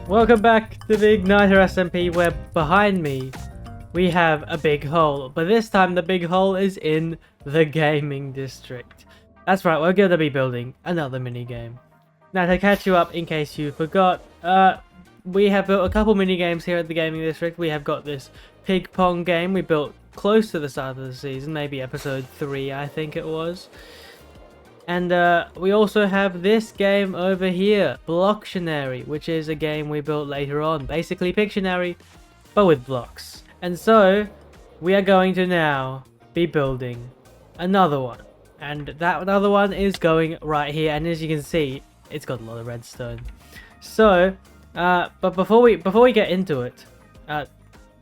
Welcome back to the IgnitorSMP, where behind me we have a big hole, but this time the big hole is in the gaming district. That's right, we're going to be building another minigame. Now, to catch you up in case you forgot, we have built a couple minigames here at the gaming district. We have got this pig pong game we built close to the start of the season, maybe episode 3 I think it was. And we also have this game over here, Blocktionary, which is a game we built later on. Basically Pictionary, but with blocks. And so, we are going to now be building another one. And that another one is going right here, and as you can see, it's got a lot of redstone. So, but before we get into it,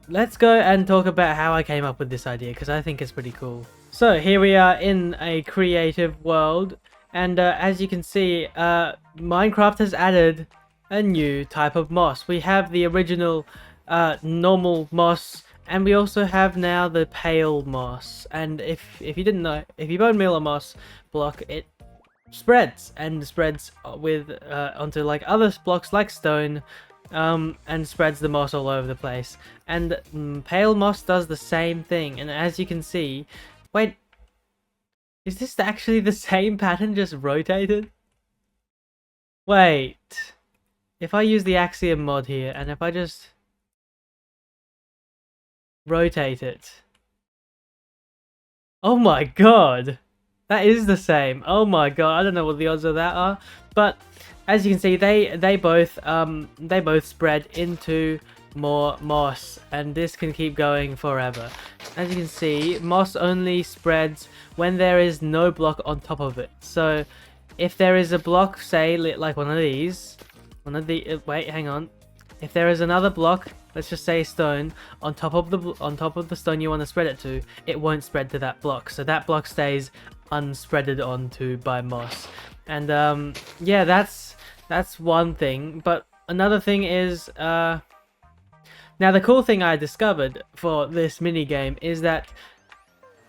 let's go and talk about how I came up with this idea, because I think it's pretty cool. So here we are in a creative world, and as you can see, Minecraft has added a new type of moss. We have the original normal moss, and we also have now the pale moss. And if you didn't know, if you bone meal a moss block, it spreads with onto like other blocks like stone, and spreads the moss all over the place. And pale moss does the same thing, and as you can see. Wait, is this actually the same pattern, just rotated? Wait, if I use the Axiom mod here, and if I just rotate it. Oh my god, that is the same. Oh my god, I don't know what the odds of that are, but as you can see, they both spread into more moss, and this can keep going forever. As you can see, moss only spreads when there is no block on top of it. So if there is a block, say like one of these, wait, hang on, if there is another block, let's just say stone, on top of the stone you want to spread it to, it won't spread to that block, so that block stays unspreaded onto by moss. And yeah, that's one thing. But another thing is now, the cool thing I discovered for this minigame is that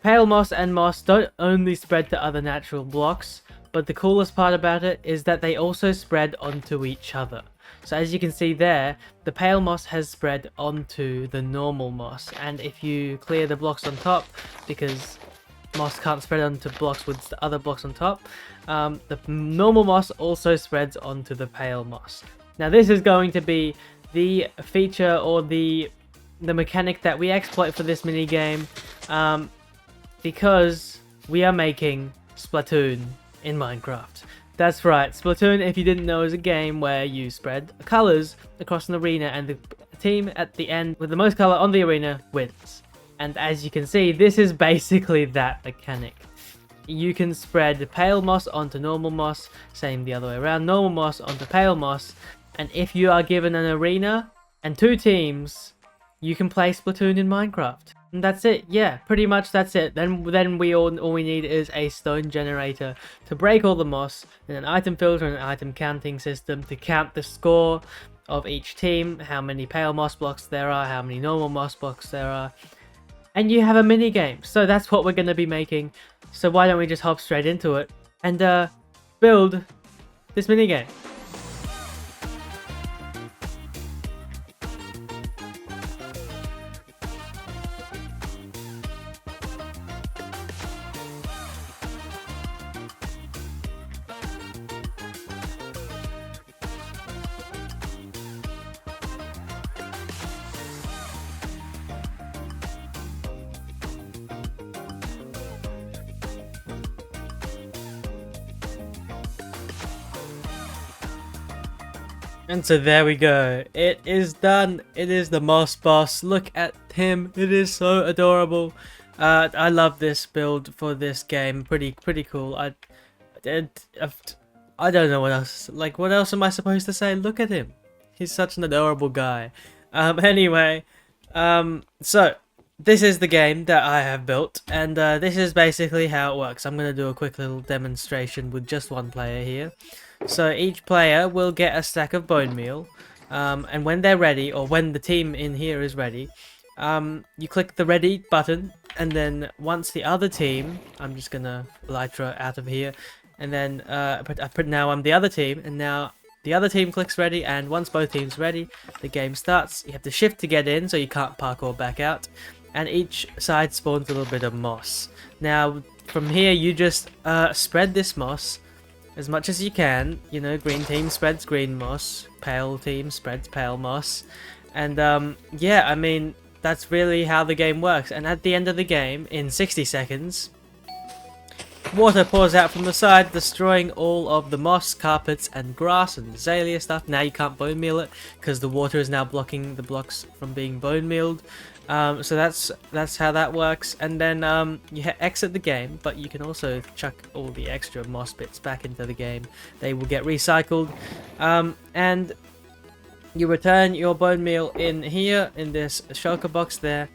pale moss and moss don't only spread to other natural blocks, but the coolest part about it is that they also spread onto each other. So as you can see there, the pale moss has spread onto the normal moss, and if you clear the blocks on top, because moss can't spread onto blocks with the other blocks on top, the normal moss also spreads onto the pale moss. Now this is going to be the feature or the mechanic that we exploit for this minigame, because we are making Splatoon in Minecraft. That's right, Splatoon, if you didn't know, is a game where you spread colors across an arena, and the team at the end with the most color on the arena wins. And as you can see, this is basically that mechanic. You can spread pale moss onto normal moss, same the other way around, normal moss onto pale moss. And if you are given an arena and 2 teams, you can play Splatoon in Minecraft. And that's it. Yeah, pretty much that's it. Then all we need is a stone generator to break all the moss, and an item filter and an item counting system to count the score of each team, how many pale moss blocks there are, how many normal moss blocks there are. And you have a mini game. So that's what we're going to be making. So why don't we just hop straight into it and build this mini game. And so there we go. It is done. It is the moss boss. Look at him. It is so adorable. I love this build for this game. Pretty cool. I don't know what else. Like, what else am I supposed to say? Look at him. He's such an adorable guy. Anyway, so this is the game that I have built, and this is basically how it works. I'm gonna do a quick little demonstration with just one player here. So each player will get a stack of bone meal, and when they're ready, or when the team in here is ready, you click the ready button, and then once the other team, I'm just gonna elytra out of here, and then now I'm the other team, and now the other team clicks ready, and once both teams ready, the game starts. You have to shift to get in, so you can't parkour back out, and each side spawns a little bit of moss. Now, from here, you just spread this moss as much as you can. You know, green team spreads green moss, pale team spreads pale moss, and yeah, I mean, that's really how the game works. And at the end of the game, in 60 seconds, water pours out from the side, destroying all of the moss, carpets, and grass and azalea stuff. Now you can't bone meal it because the water is now blocking the blocks from being bone mealed. So that's how that works. And then you exit the game, but you can also chuck all the extra moss bits back into the game. They will get recycled, and you return your bone meal in here in this shulker box there.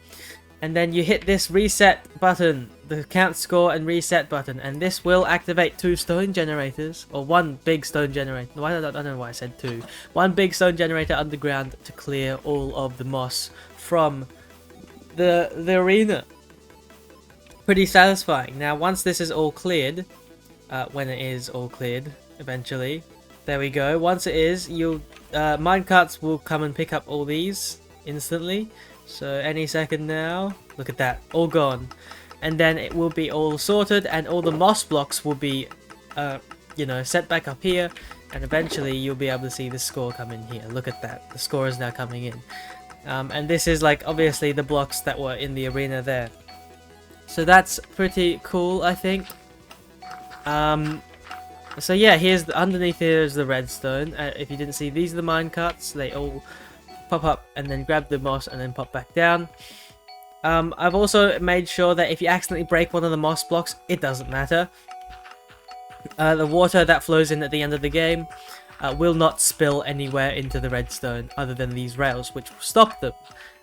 And then you hit this reset button, the count score and reset button, and this will activate 2 stone generators, or 1 big stone generator. I don't know why I said 2. 1 big stone generator underground to clear all of the moss from the arena. Pretty satisfying. Now, once this is all cleared, when it is all cleared, eventually, there we go. Once it is, you'll minecarts will come and pick up all these instantly. So any second now, look at that, all gone. And then it will be all sorted, and all the moss blocks will be, you know, set back up here, and eventually you'll be able to see the score come in here. Look at that, the score is now coming in. And this is like obviously the blocks that were in the arena there. So that's pretty cool, I think. So yeah, here's underneath here is the redstone. If you didn't see, these are the minecarts. They all pop up and then grab the moss and then pop back down. I've also made sure that if you accidentally break one of the moss blocks, it doesn't matter. The water that flows in at the end of the game will not spill anywhere into the redstone other than these rails, which will stop them.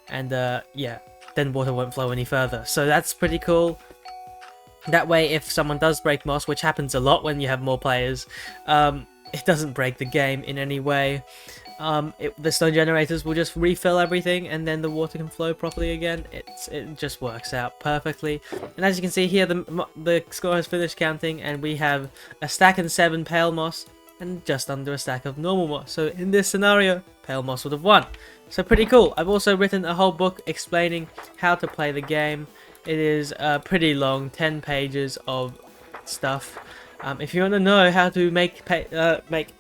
And yeah, then water won't flow any further. So that's pretty cool. That way, if someone does break moss, which happens a lot when you have more players, it doesn't break the game in any way. The stone generators will just refill everything, and then the water can flow properly again. It just works out perfectly. And as you can see here, the score has finished counting, and we have a stack and 7 pale moss and just under a stack of normal moss. So in this scenario, pale moss would have won. So pretty cool. I've also written a whole book explaining how to play the game. It is pretty long, 10 pages of stuff. If you want to know how to make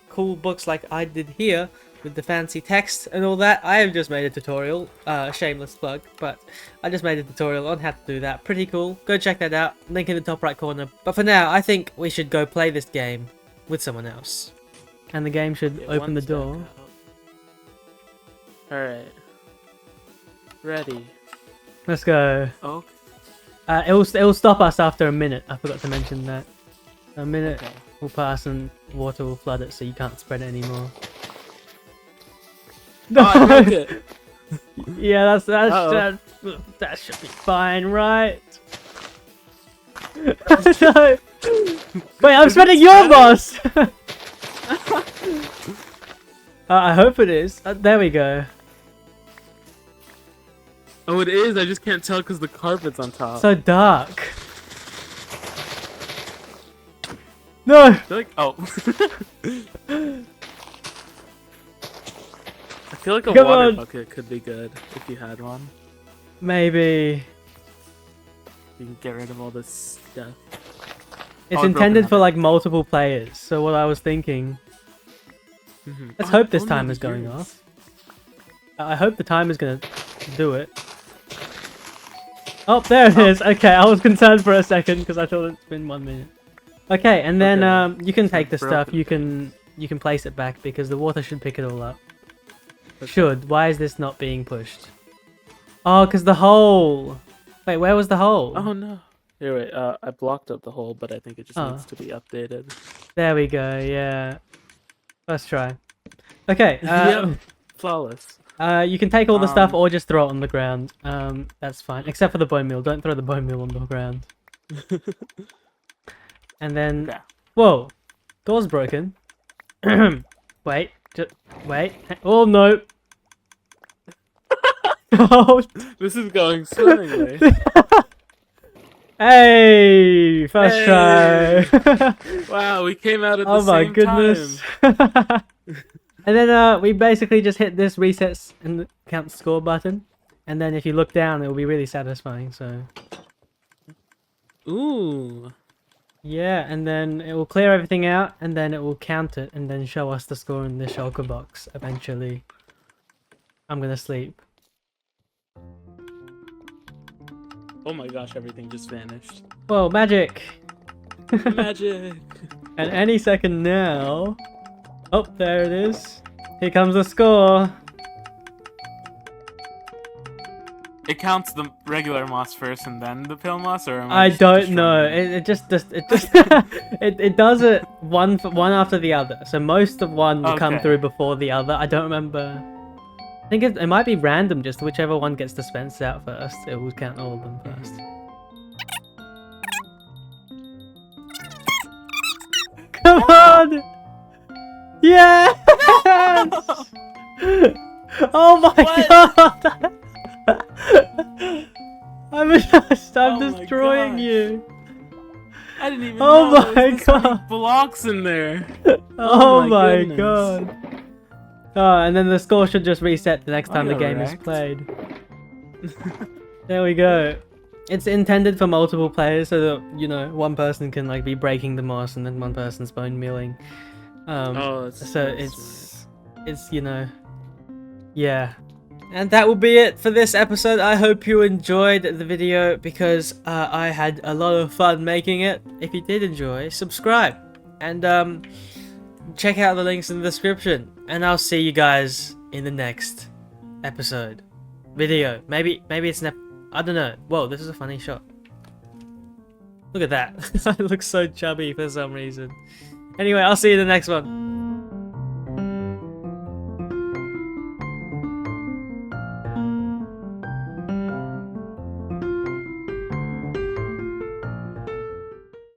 cool books like I did here, with the fancy text and all that, I have just made a tutorial, shameless plug, but I just made a tutorial on how to do that. Pretty cool. Go check that out, link in the top right corner. But for now, I think we should go play this game with someone else. And the game should open the door. Alright. Ready. Let's go. Okay. It'll stop us after a minute. I forgot to mention that. A minute will pass and water will flood it, so you can't spread it anymore. No. Oh, I broke it. Yeah, that should be fine, right? No. Wait, I'm spreading your boss. I hope it is. There we go. Oh, it is. I just can't tell because the carpet's on top. So dark. No. Like, oh. I feel like a water bucket could be good if you had one. Maybe. You can get rid of all this stuff. It's intended for like multiple players, so what I was thinking. Let's hope this timer is going off. I hope the timer is gonna do it. Oh, there it is. Okay, I was concerned for a second because I thought it's been 1 minute. Okay, and then you can take the stuff. You can place it back because the water should pick it all up. Should. Why is this not being pushed? Oh, because the hole. Wait, where was the hole? Oh no. Here, wait. I blocked up the hole, but I think it just needs to be updated. There we go. Yeah. Let's try. Okay. Yep. Flawless. You can take all the stuff or just throw it on the ground. That's fine. Except for the bone meal. Don't throw the bone meal on the ground. And then... Yeah. Whoa! Door's broken. Wait. Just... Wait. Oh, no! Oh. This is going swimmingly. Hey! First try! Wow, we came out at the same time. Oh my goodness! And then we basically just hit this resets and count score button. And then if you look down, it will be really satisfying. So Ooh. yeah, and then it will clear everything out, and then it will count it, and then show us the score in the shulker box eventually. I'm gonna sleep. Oh my gosh, everything just vanished. Whoa, magic! Magic. And any second now. Oh, there it is. Here comes the score. It counts the regular moss first and then the pill moss, or am I just don't know. destroying It just it does it one after the other. So most of one will come Okay. through before the other. I don't remember. I think it might be random. Just whichever one gets dispensed out first, it will count all of them first. Come on! Yes! Oh my What? god! I'm Oh my destroying gosh. you. I didn't even Oh know there my was this many God. blocks in there. Oh my goodness. god. Oh, and then the score should just reset the next time the got game is wrecked. played. There we go. It's intended for multiple players so that, you know, one person can like be breaking the moss and then one person's bone milling. Oh, So it's you know, yeah. And that will be it for this episode. I hope you enjoyed the video because I had a lot of fun making it. If you did enjoy, subscribe and check out the links in the description. And I'll see you guys in the next episode. Video. Maybe it's I don't know. Whoa, this is a funny shot. Look at that. I look so chubby for some reason. Anyway, I'll see you in the next one.